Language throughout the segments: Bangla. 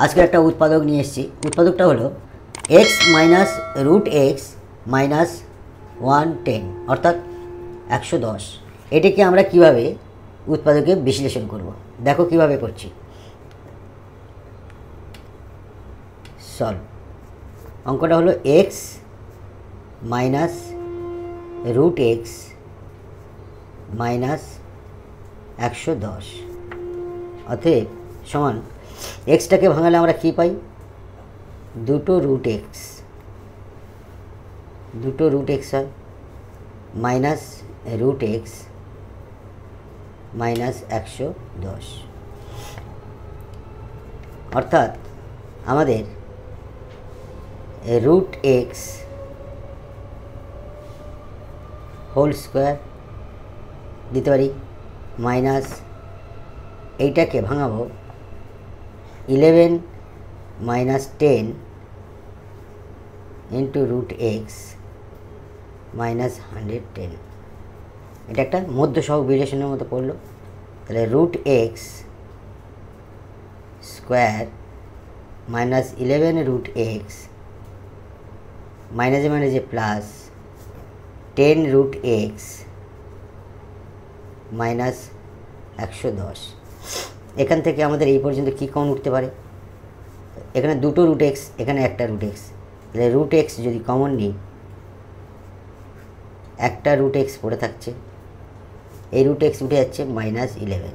আজকের একটা উৎপাদক নিয়ে এসেছি। উৎপাদকটা হলো X minus root x minus 110 অর্থাৎ 110। এটিকে আমরা কিভাবে উৎপাদকে বিশ্লেষণ করব, দেখো কিভাবে করছি। সলভ। অঙ্কটা হলো X minus root x minus 110 অতএব সমান এক্সটাকে ভাঙালে আমরা কী পাই, দুটো রুট এক্স হয় মাইনাস রুট এক্স মাইনাস 110 অর্থাৎ আমাদের রুট এক্স হোল স্কোয়ার দিতে পারি মাইনাস এইটাকে ভাঙাবো 11 minus 10 into root x minus 110। এটা একটা মধ্য সহগ বিরেশনের মতো পড়লো। তাহলে root x square minus 11 root x মাইনাসে মাইনাসে প্লাস 10 রুট এক্স মাইনাস 110। এখান থেকে আমাদের এই পর্যন্ত কী কমন উঠতে পারে, এখানে দুটো রুট এক্স, এখানে একটা রুট এক্স। তাহলে রুট এক্স যদি কমন নিই, একটা রুট এক্স পড়ে থাকছে, এই রুট এক্স উঠে যাচ্ছে মাইনাস 11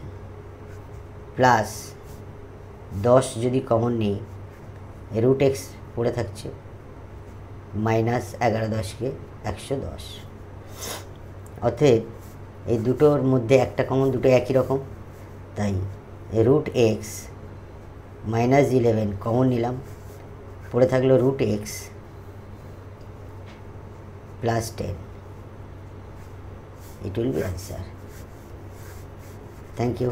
প্লাস 10 যদি কমন নিই, রুট এক্স পড়ে থাকছে মাইনাস 11 10কে 110। অতএব এই দুটোর মধ্যে একটা কমন, দুটো একই রকম, তাই রুট এক্স মাইনাস 11 কমন নিলাম, পড়ে থাকলো root x plus 10। It will be answer. Thank you.